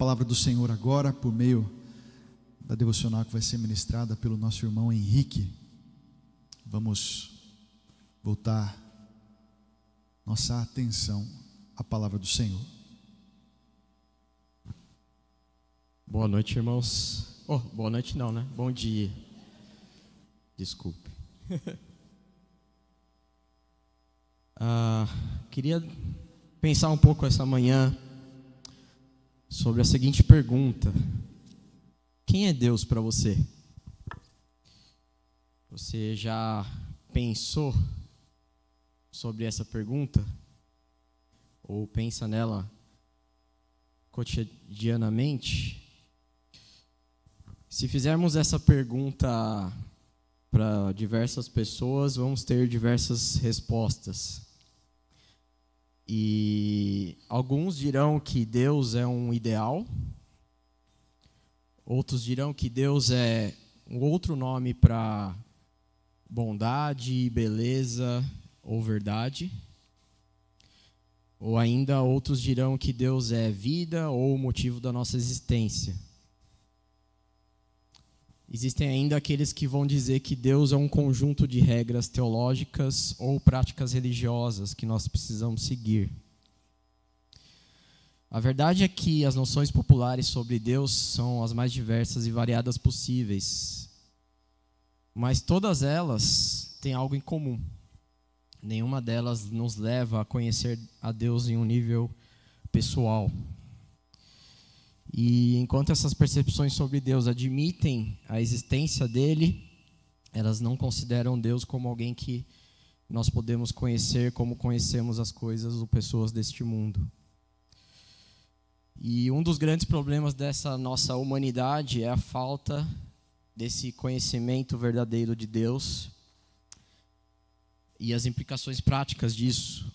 palavra do Senhor agora, por meio da devocional que vai ser ministrada pelo nosso irmão Henrique. Vamos voltar nossa atenção à palavra do Senhor. Boa noite, irmãos. Boa noite não, né? Bom dia. Desculpe. Queria pensar um pouco essa manhã sobre a seguinte pergunta: quem é Deus para você? Você já pensou sobre essa pergunta? Ou pensa nela cotidianamente? Se fizermos essa pergunta para diversas pessoas, vamos ter diversas respostas. E alguns dirão que Deus é um ideal, outros dirão que Deus é um outro nome para bondade, beleza ou verdade. Ou ainda outros dirão que Deus é vida ou o motivo da nossa existência. Existem ainda aqueles que vão dizer que Deus é um conjunto de regras teológicas ou práticas religiosas que nós precisamos seguir. A verdade é que as noções populares sobre Deus são as mais diversas e variadas possíveis. Mas todas elas têm algo em comum. Nenhuma delas nos leva a conhecer a Deus em um nível pessoal. E enquanto essas percepções sobre Deus admitem a existência dele, elas não consideram Deus como alguém que nós podemos conhecer como conhecemos as coisas ou pessoas deste mundo. E um dos grandes problemas dessa nossa humanidade é a falta desse conhecimento verdadeiro de Deus e as implicações práticas disso.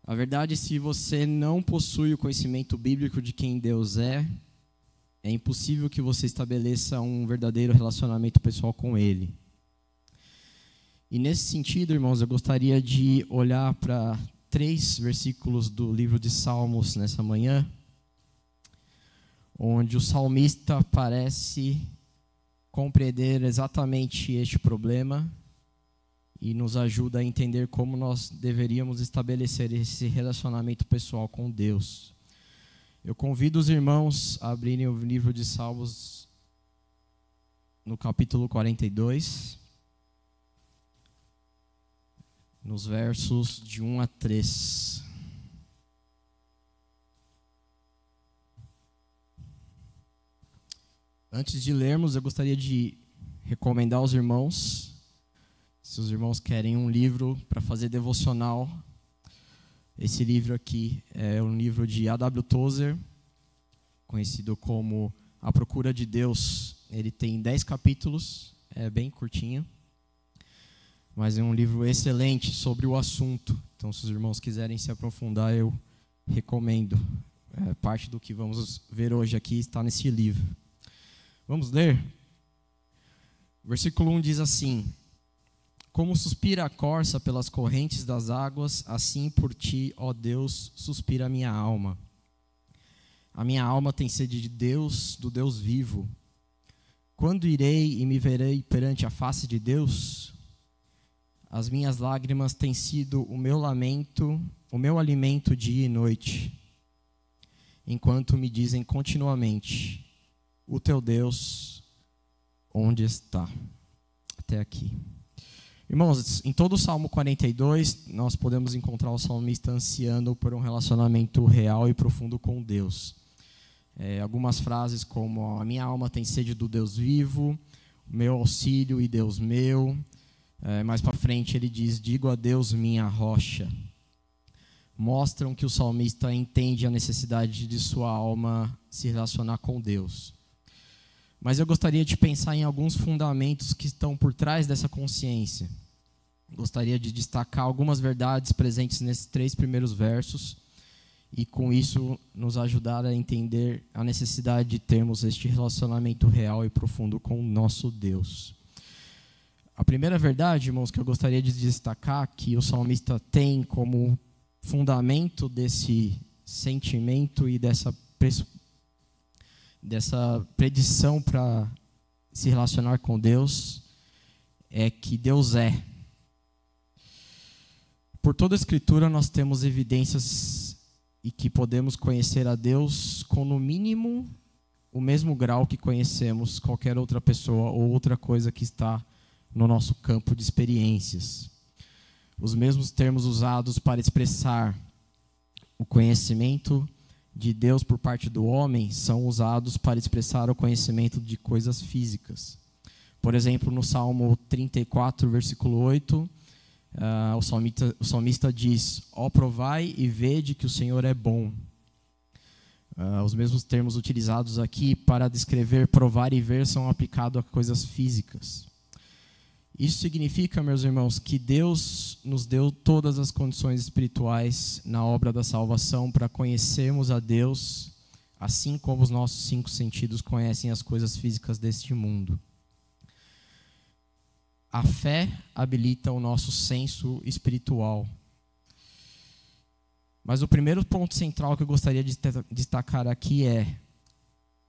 A verdade, se você não possui o conhecimento bíblico de quem Deus é impossível que você estabeleça um verdadeiro relacionamento pessoal com Ele. E nesse sentido, irmãos, eu gostaria de olhar para 3 versículos do livro de Salmos nessa manhã, onde o salmista parece compreender exatamente este problema e nos ajuda a entender como nós deveríamos estabelecer esse relacionamento pessoal com Deus. Eu convido os irmãos a abrirem o livro de Salmos no capítulo 42, nos versos de 1 a 3. Antes de lermos, eu gostaria de recomendar aos irmãos, se os irmãos querem um livro para fazer devocional, esse livro aqui é um livro de A.W. Tozer, conhecido como A Procura de Deus. Ele tem 10 capítulos, é bem curtinho, mas é um livro excelente sobre o assunto. Então, se os irmãos quiserem se aprofundar, eu recomendo. Parte do que vamos ver hoje aqui está nesse livro. Vamos ler? O versículo 1 diz assim: como suspira a corça pelas correntes das águas, assim por ti, ó Deus, suspira a minha alma. A minha alma tem sede de Deus, do Deus vivo. Quando irei e me verei perante a face de Deus? As minhas lágrimas têm sido o meu lamento, o meu alimento dia e noite, enquanto me dizem continuamente: o teu Deus, onde está? Até aqui. Irmãos, em todo o Salmo 42, nós podemos encontrar o salmista ansiando por um relacionamento real e profundo com Deus. Algumas frases como: a minha alma tem sede do Deus vivo, o meu auxílio e Deus meu. Mais para frente ele diz: digo a Deus minha rocha. Mostram que o salmista entende a necessidade de sua alma se relacionar com Deus. Mas eu gostaria de pensar em alguns fundamentos que estão por trás dessa consciência. Gostaria de destacar algumas verdades presentes nesses 3 primeiros versos e, com isso, nos ajudar a entender a necessidade de termos este relacionamento real e profundo com o nosso Deus. A primeira verdade, irmãos, que eu gostaria de destacar, que o salmista tem como fundamento desse sentimento e dessa dessa predição para se relacionar com Deus é que Deus é. Por toda a Escritura nós temos evidências e que podemos conhecer a Deus com no mínimo o mesmo grau que conhecemos qualquer outra pessoa ou outra coisa que está no nosso campo de experiências. Os mesmos termos usados para expressar o conhecimento de Deus por parte do homem são usados para expressar o conhecimento de coisas físicas. Por exemplo, no Salmo 34, versículo 8, o salmista diz: ó, provai e vede que o Senhor é bom. Os mesmos termos utilizados aqui para descrever provar e ver são aplicados a coisas físicas. Isso significa, meus irmãos, que Deus nos deu todas as condições espirituais na obra da salvação para conhecermos a Deus, assim como os nossos 5 sentidos conhecem as coisas físicas deste mundo. A fé habilita o nosso senso espiritual. Mas o primeiro ponto central que eu gostaria de destacar aqui é: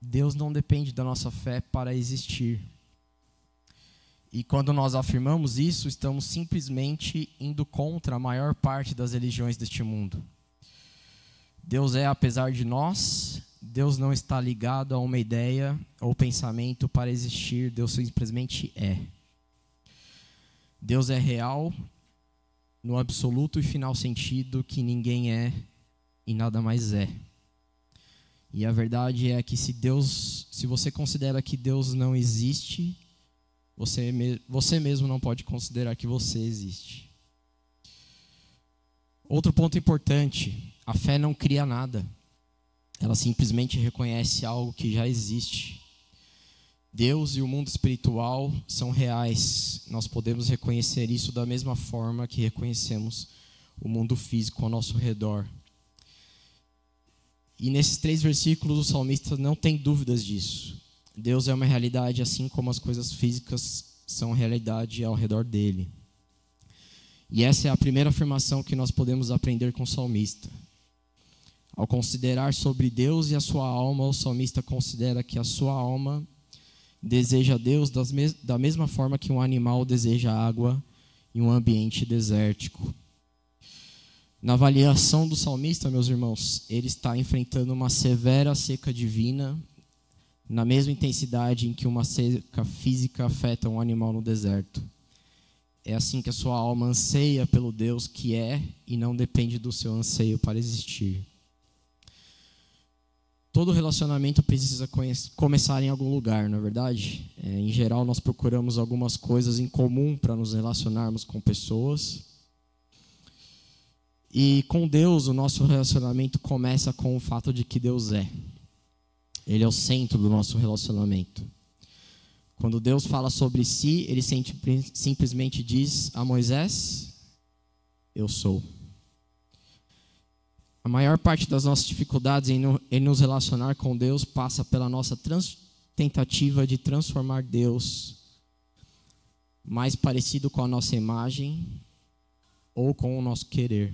Deus não depende da nossa fé para existir. E quando nós afirmamos isso, estamos simplesmente indo contra a maior parte das religiões deste mundo. Deus é apesar de nós, Deus não está ligado a uma ideia ou pensamento para existir, Deus simplesmente é. Deus é real no absoluto e final sentido que ninguém é e nada mais é. E a verdade é que se você considera que Deus não existe, você mesmo não pode considerar que você existe. Outro ponto importante: a fé não cria nada. Ela simplesmente reconhece algo que já existe. Deus e o mundo espiritual são reais. Nós podemos reconhecer isso da mesma forma que reconhecemos o mundo físico ao nosso redor. E nesses 3 versículos o salmista não tem dúvidas disso. Deus é uma realidade assim como as coisas físicas são realidade ao redor dele. E essa é a primeira afirmação que nós podemos aprender com o salmista. Ao considerar sobre Deus e a sua alma, o salmista considera que a sua alma deseja Deus da mesma forma que um animal deseja água em um ambiente desértico. Na avaliação do salmista, meus irmãos, ele está enfrentando uma severa seca divina, na mesma intensidade em que uma seca física afeta um animal no deserto. É assim que a sua alma anseia pelo Deus que é e não depende do seu anseio para existir. Todo relacionamento precisa começar em algum lugar, não é verdade? Em geral, nós procuramos algumas coisas em comum para nos relacionarmos com pessoas. E com Deus, o nosso relacionamento começa com o fato de que Deus é. Ele é o centro do nosso relacionamento. Quando Deus fala sobre si, ele simplesmente diz a Moisés: eu sou. A maior parte das nossas dificuldades em nos relacionar com Deus passa pela nossa tentativa de transformar Deus mais parecido com a nossa imagem ou com o nosso querer.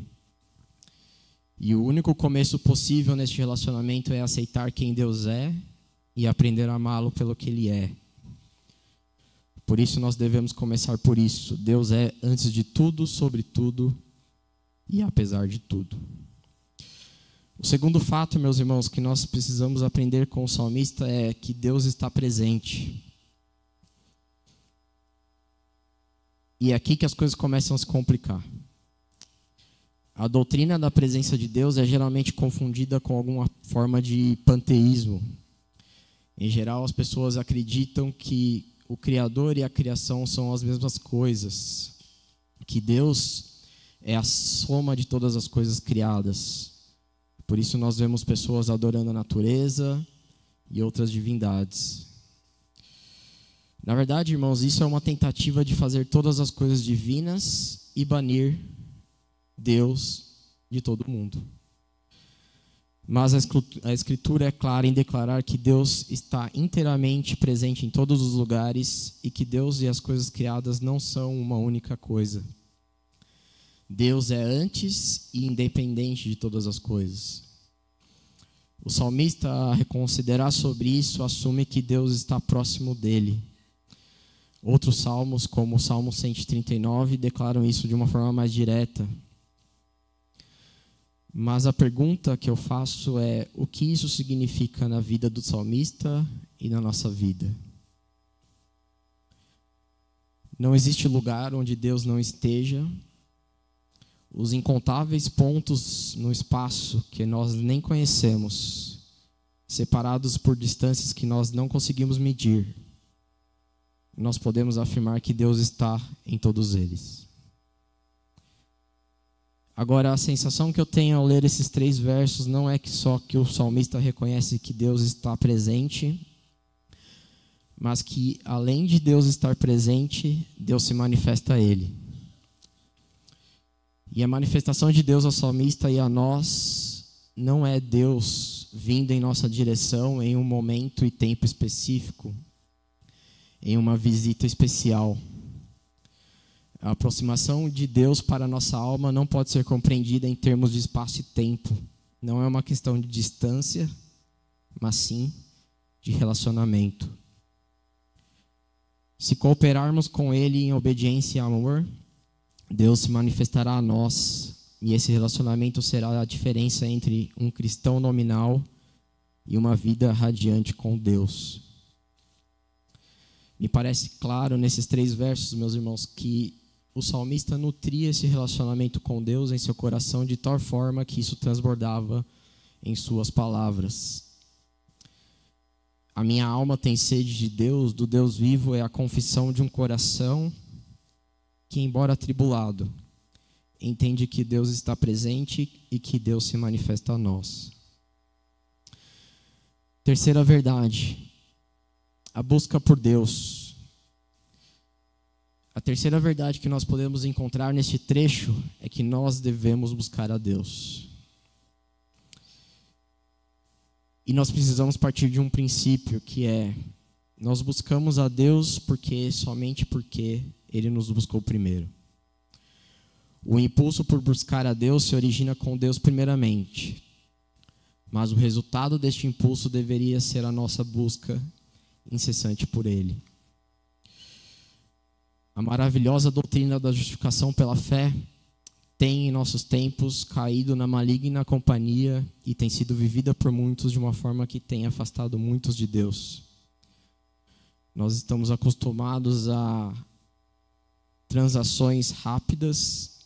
E o único começo possível neste relacionamento é aceitar quem Deus é e aprender a amá-lo pelo que Ele é. Por isso nós devemos começar por isso. Deus é antes de tudo, sobre tudo e apesar de tudo. O segundo fato, meus irmãos, que nós precisamos aprender com o salmista é que Deus está presente. E é aqui que as coisas começam a se complicar. A doutrina da presença de Deus é geralmente confundida com alguma forma de panteísmo. Em geral, as pessoas acreditam que o Criador e a criação são as mesmas coisas, que Deus é a soma de todas as coisas criadas. Por isso nós vemos pessoas adorando a natureza e outras divindades. Na verdade, irmãos, isso é uma tentativa de fazer todas as coisas divinas e banir Deus de todo mundo. Mas a Escritura é clara em declarar que Deus está inteiramente presente em todos os lugares e que Deus e as coisas criadas não são uma única coisa. Deus é antes e independente de todas as coisas. O salmista, a reconsiderar sobre isso, assume que Deus está próximo dele. Outros salmos, como o Salmo 139, declaram isso de uma forma mais direta. Mas a pergunta que eu faço é: o que isso significa na vida do salmista e na nossa vida? Não existe lugar onde Deus não esteja. Os incontáveis pontos no espaço que nós nem conhecemos, separados por distâncias que nós não conseguimos medir, nós podemos afirmar que Deus está em todos eles. Agora, a sensação que eu tenho ao ler esses 3 versos não é que só que o salmista reconhece que Deus está presente, mas que, além de Deus estar presente, Deus se manifesta a ele. E a manifestação de Deus ao salmista e a nós não é Deus vindo em nossa direção em um momento e tempo específico, em uma visita especial. A aproximação de Deus para a nossa alma não pode ser compreendida em termos de espaço e tempo. Não é uma questão de distância, mas sim de relacionamento. Se cooperarmos com Ele em obediência e amor, Deus se manifestará a nós, e esse relacionamento será a diferença entre um cristão nominal e uma vida radiante com Deus. Me parece claro nesses 3 versos, meus irmãos, que o salmista nutria esse relacionamento com Deus em seu coração de tal forma que isso transbordava em suas palavras. A minha alma tem sede de Deus, do Deus vivo, é a confissão de um coração que, embora atribulado, entende que Deus está presente e que Deus se manifesta a nós. Terceira verdade, a busca por Deus. A terceira verdade que nós podemos encontrar neste trecho é que nós devemos buscar a Deus. E nós precisamos partir de um princípio que é: nós buscamos a Deus somente porque Ele nos buscou primeiro. O impulso por buscar a Deus se origina com Deus primeiramente, mas o resultado deste impulso deveria ser a nossa busca incessante por Ele. A maravilhosa doutrina da justificação pela fé tem em nossos tempos caído na maligna companhia e tem sido vivida por muitos de uma forma que tem afastado muitos de Deus. Nós estamos acostumados a transações rápidas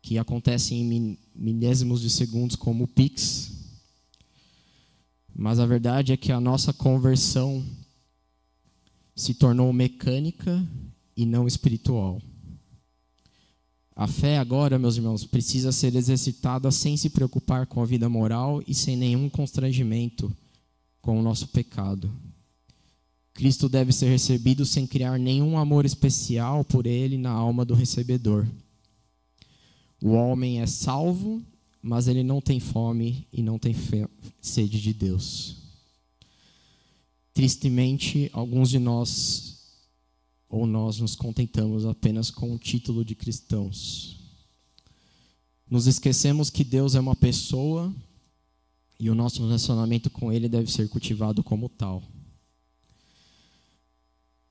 que acontecem em milésimos de segundos, como o Pix. Mas a verdade é que a nossa conversão se tornou mecânica e não espiritual. A fé agora, meus irmãos, precisa ser exercitada sem se preocupar com a vida moral e sem nenhum constrangimento com o nosso pecado. Cristo deve ser recebido sem criar nenhum amor especial por Ele na alma do recebedor. O homem é salvo, mas ele não tem fome e não tem sede de Deus. Tristemente, alguns de nós nos contentamos apenas com o título de cristãos. Nos esquecemos que Deus é uma pessoa e o nosso relacionamento com Ele deve ser cultivado como tal.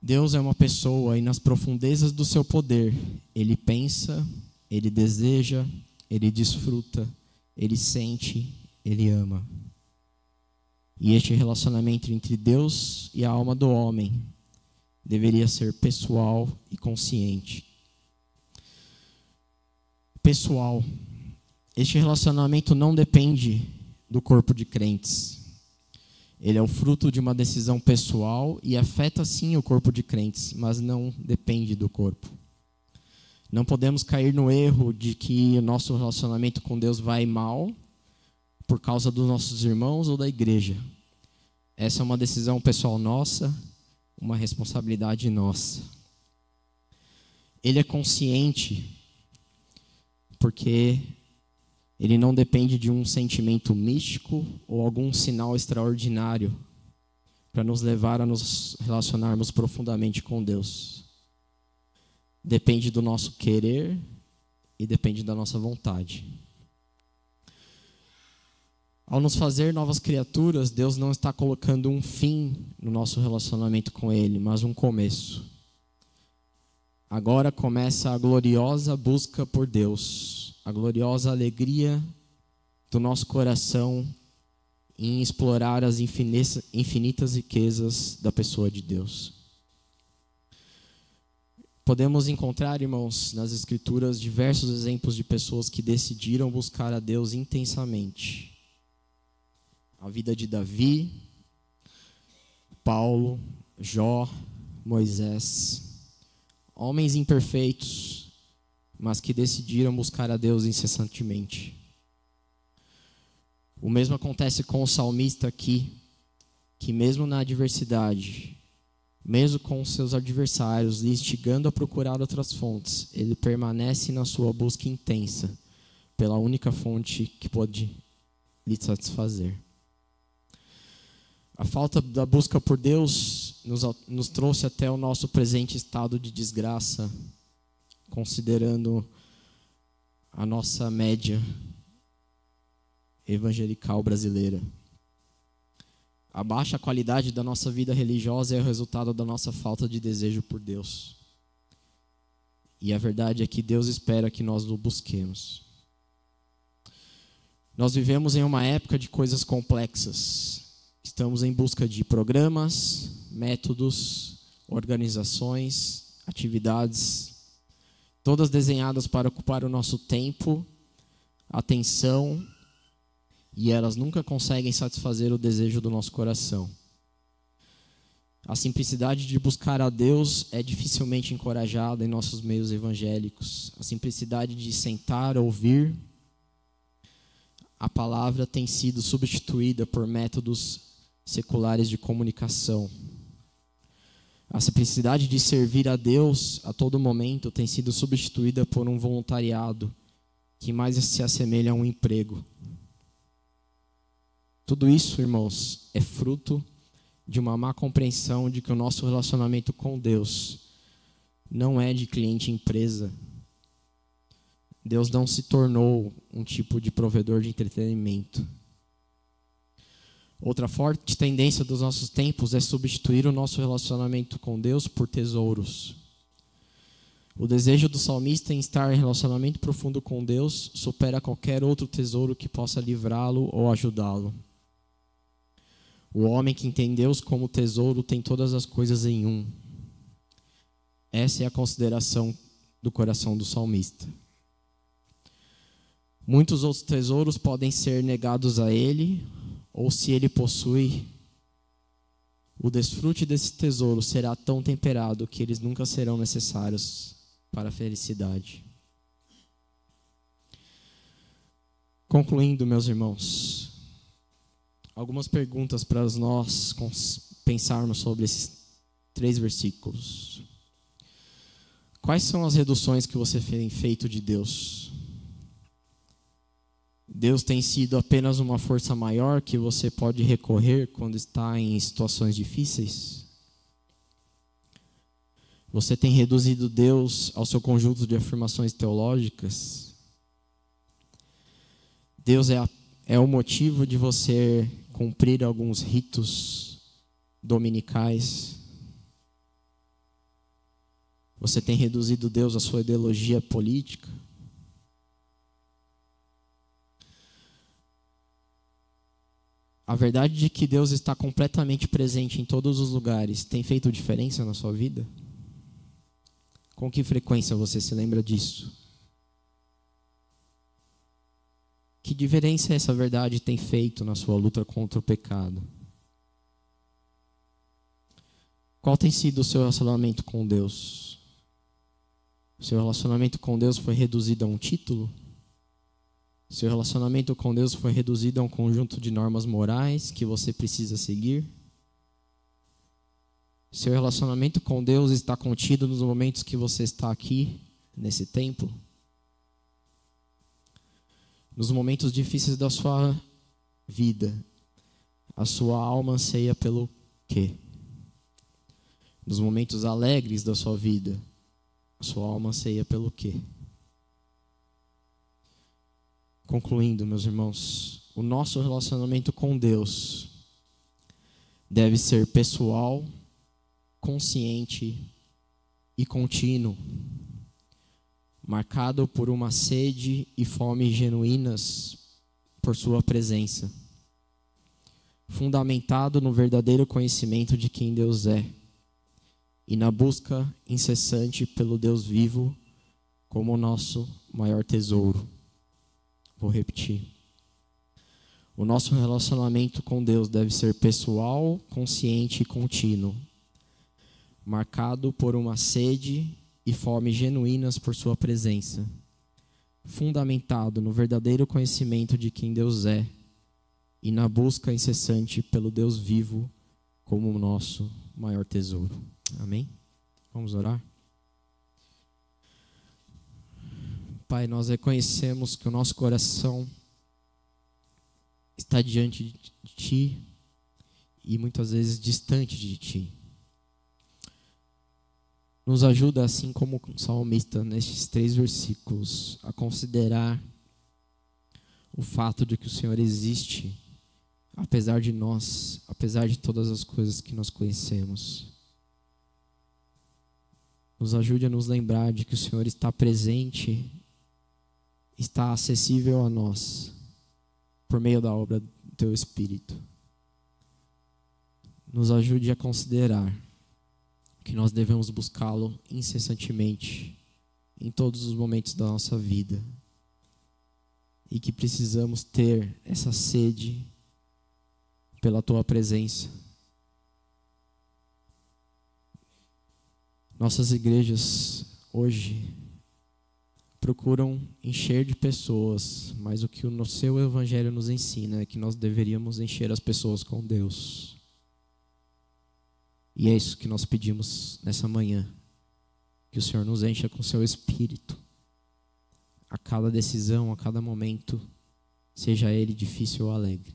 Deus é uma pessoa e nas profundezas do seu poder, Ele pensa, Ele deseja, Ele desfruta, Ele sente, Ele ama. E este relacionamento entre Deus e a alma do homem deveria ser pessoal e consciente. Pessoal. Este relacionamento não depende do corpo de crentes. Ele é o fruto de uma decisão pessoal e afeta sim o corpo de crentes, mas não depende do corpo. Não podemos cair no erro de que o nosso relacionamento com Deus vai mal por causa dos nossos irmãos ou da igreja. Essa é uma decisão pessoal nossa, uma responsabilidade nossa. Ele é consciente porque ele não depende de um sentimento místico ou algum sinal extraordinário para nos levar a nos relacionarmos profundamente com Deus. Depende do nosso querer e depende da nossa vontade. Ao nos fazer novas criaturas, Deus não está colocando um fim no nosso relacionamento com Ele, mas um começo. Agora começa a gloriosa busca por Deus, a gloriosa alegria do nosso coração em explorar as infinitas riquezas da pessoa de Deus. Podemos encontrar, irmãos, nas Escrituras diversos exemplos de pessoas que decidiram buscar a Deus intensamente. A vida de Davi, Paulo, Jó, Moisés, homens imperfeitos, mas que decidiram buscar a Deus incessantemente. O mesmo acontece com o salmista aqui, que mesmo na adversidade, mesmo com os seus adversários lhe instigando a procurar outras fontes, ele permanece na sua busca intensa pela única fonte que pode lhe satisfazer. A falta da busca por Deus nos trouxe até o nosso presente estado de desgraça, considerando a nossa média evangelical brasileira. A baixa qualidade da nossa vida religiosa é o resultado da nossa falta de desejo por Deus. E a verdade é que Deus espera que nós o busquemos. Nós vivemos em uma época de coisas complexas. Estamos em busca de programas, métodos, organizações, atividades, todas desenhadas para ocupar o nosso tempo, atenção, e elas nunca conseguem satisfazer o desejo do nosso coração. A simplicidade de buscar a Deus é dificilmente encorajada em nossos meios evangélicos. A simplicidade de sentar, ouvir a palavra tem sido substituída por métodos seculares de comunicação. A simplicidade de servir a Deus a todo momento tem sido substituída por um voluntariado que mais se assemelha a um emprego. Tudo isso, irmãos, é fruto de uma má compreensão de que o nosso relacionamento com Deus não é de cliente-empresa. Deus não se tornou um tipo de provedor de entretenimento. Outra forte tendência dos nossos tempos é substituir o nosso relacionamento com Deus por tesouros. O desejo do salmista em estar em relacionamento profundo com Deus supera qualquer outro tesouro que possa livrá-lo ou ajudá-lo. O homem que tem Deus como tesouro tem todas as coisas em um. Essa é a consideração do coração do salmista. Muitos outros tesouros podem ser negados a ele, ou se ele possui, o desfrute desse tesouro será tão temperado que eles nunca serão necessários para a felicidade. Concluindo, meus irmãos, algumas perguntas para nós pensarmos sobre esses 3 versículos. Quais são as reduções que você tem feito de Deus? Deus tem sido apenas uma força maior que você pode recorrer quando está em situações difíceis? Você tem reduzido Deus ao seu conjunto de afirmações teológicas? Deus é o motivo de você cumprir alguns ritos dominicais? Você tem reduzido Deus à sua ideologia política? A verdade de que Deus está completamente presente em todos os lugares tem feito diferença na sua vida? Com que frequência você se lembra disso? Que diferença essa verdade tem feito na sua luta contra o pecado? Qual tem sido o seu relacionamento com Deus? O seu relacionamento com Deus foi reduzido a um título? Seu relacionamento com Deus foi reduzido a um conjunto de normas morais que você precisa seguir? Seu relacionamento com Deus está contido nos momentos que você está aqui, nesse templo? Nos momentos difíceis da sua vida, a sua alma anseia pelo quê? Nos momentos alegres da sua vida, a sua alma anseia pelo quê? Concluindo, meus irmãos, o nosso relacionamento com Deus deve ser pessoal, consciente e contínuo, marcado por uma sede e fome genuínas por sua presença, fundamentado no verdadeiro conhecimento de quem Deus é e na busca incessante pelo Deus vivo como o nosso maior tesouro. Vou repetir. O nosso relacionamento com Deus deve ser pessoal, consciente e contínuo, marcado por uma sede e fome genuínas por sua presença, fundamentado no verdadeiro conhecimento de quem Deus é e na busca incessante pelo Deus vivo como o nosso maior tesouro. Amém? Vamos orar? Pai, nós reconhecemos que o nosso coração está diante de Ti e muitas vezes distante de Ti. Nos ajuda, assim como o salmista, nestes 3 versículos, a considerar o fato de que o Senhor existe, apesar de nós, apesar de todas as coisas que nós conhecemos. Nos ajude a nos lembrar de que o Senhor está presente, está acessível a nós, por meio da obra do Teu Espírito. Nos ajude a considerar que nós devemos buscá-lo incessantemente, em todos os momentos da nossa vida, e que precisamos ter essa sede pela Tua presença. Nossas igrejas hoje procuram encher de pessoas, mas o que o Seu Evangelho nos ensina é que nós deveríamos encher as pessoas com Deus. E é isso que nós pedimos nessa manhã, que o Senhor nos encha com Seu Espírito, a cada decisão, a cada momento, seja ele difícil ou alegre.